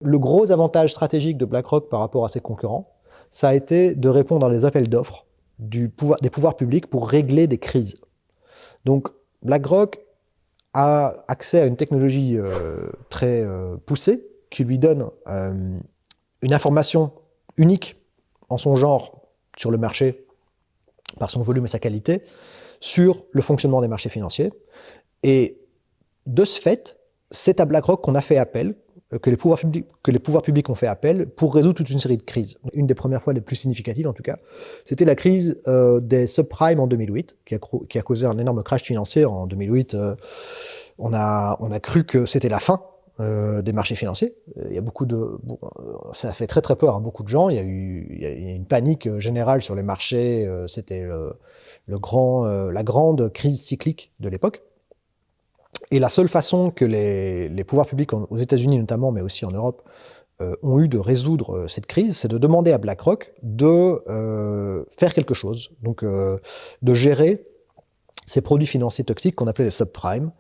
Le gros avantage stratégique de BlackRock par rapport à ses concurrents, ça a été de répondre à des appels d'offres des pouvoirs publics pour régler des crises. Donc BlackRock a accès à une technologie très poussée qui lui donne une information unique en son genre sur le marché, par son volume et sa qualité, sur le fonctionnement des marchés financiers. Et de ce fait, c'est à BlackRock qu'on a fait appel, que les pouvoirs publics ont fait appel pour résoudre toute une série de crises. Une des premières fois les plus significatives, en tout cas, c'était la crise des subprimes en 2008, qui a causé un énorme crash financier. En 2008, on a cru que c'était la fin des marchés financiers. Il y a ça a fait très très peur à beaucoup de gens. Il y a eu une panique générale sur les marchés. C'était la grande crise cyclique de l'époque. Et la seule façon que les pouvoirs publics, aux États-Unis notamment, mais aussi en Europe, ont eu de résoudre cette crise, c'est de demander à BlackRock de faire quelque chose, donc de gérer ces produits financiers toxiques qu'on appelait les subprimes.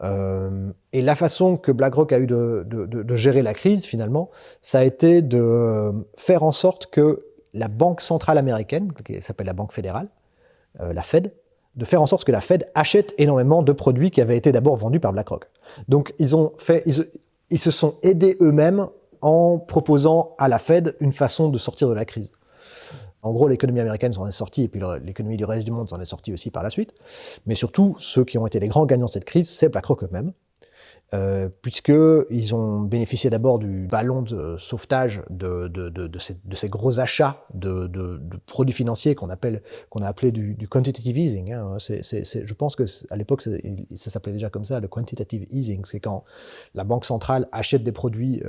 Et la façon que BlackRock a eu de gérer la crise, finalement, ça a été de faire en sorte que la Banque centrale américaine, qui s'appelle la Banque fédérale, la Fed, de faire en sorte que la Fed achète énormément de produits qui avaient été d'abord vendus par BlackRock. Donc ils se sont aidés eux-mêmes en proposant à la Fed une façon de sortir de la crise. En gros, l'économie américaine s'en est sortie, et puis l'économie du reste du monde s'en est sortie aussi par la suite. Mais surtout, ceux qui ont été les grands gagnants de cette crise, c'est BlackRock eux-mêmes, puisqu'ils ont bénéficié d'abord du ballon de sauvetage de ces gros achats de produits financiers qu'on a appelé du quantitative easing. Hein. Je pense qu'à l'époque, ça s'appelait déjà comme ça, le quantitative easing. C'est quand la Banque centrale achète des produits,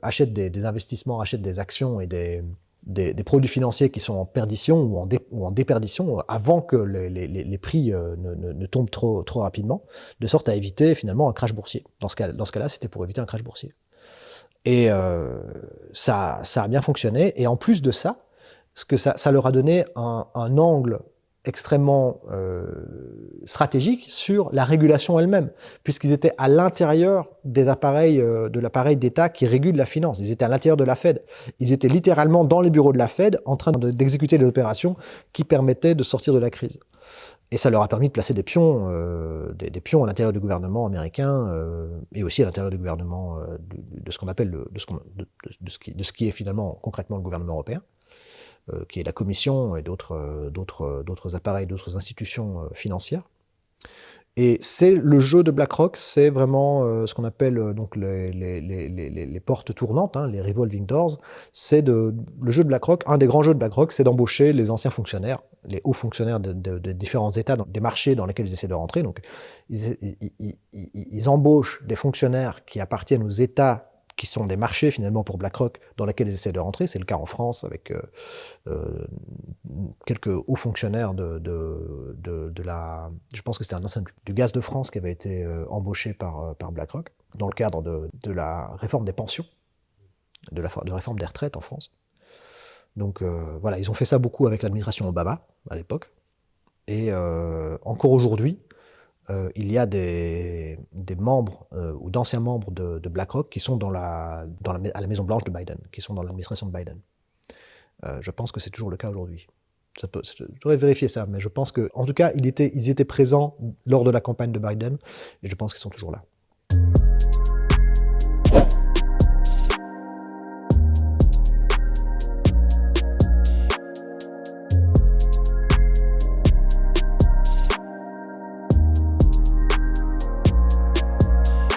achète des investissements, achète des actions et des produits financiers qui sont en perdition ou en déperdition avant que les prix ne tombent trop rapidement, de sorte à éviter finalement un crash boursier. Dans ce cas-là, c'était pour éviter un crash boursier. Et ça a bien fonctionné. Et en plus de ça, ça leur a donné un angle extrêmement stratégique sur la régulation elle-même, puisqu'ils étaient à l'intérieur des appareils, de l'appareil d'État qui régule la finance. Ils étaient à l'intérieur de la Fed. Ils étaient littéralement dans les bureaux de la Fed en train d'exécuter les opérations qui permettaient de sortir de la crise. Et ça leur a permis de placer des pions à l'intérieur du gouvernement américain et aussi à l'intérieur du gouvernement de ce qu'on appelle de ce qui est finalement concrètement le gouvernement européen, qui est la Commission et d'autres appareils, d'autres institutions financières. Et c'est le jeu de BlackRock, c'est vraiment ce qu'on appelle donc les portes tournantes, hein, les revolving doors. Le jeu de BlackRock, un des grands jeux de BlackRock, c'est d'embaucher les anciens fonctionnaires, les hauts fonctionnaires de différents États, des marchés dans lesquels ils essaient de rentrer. Donc, ils embauchent des fonctionnaires qui appartiennent aux États qui sont des marchés finalement pour BlackRock dans lesquels ils essaient de rentrer. C'est le cas en France avec quelques hauts fonctionnaires je pense que c'était un ancien du Gaz de France qui avait été embauché par BlackRock dans le cadre de la réforme des pensions, de réforme des retraites en France. Donc voilà, ils ont fait ça beaucoup avec l'administration Obama à l'époque. Et encore aujourd'hui, il y a des membres ou d'anciens membres de BlackRock qui sont à la Maison Blanche de Biden, qui sont dans l'administration de Biden. Je pense que c'est toujours le cas aujourd'hui. Je devrais vérifier ça, mais je pense que, en tout cas, ils étaient présents lors de la campagne de Biden, et je pense qu'ils sont toujours là.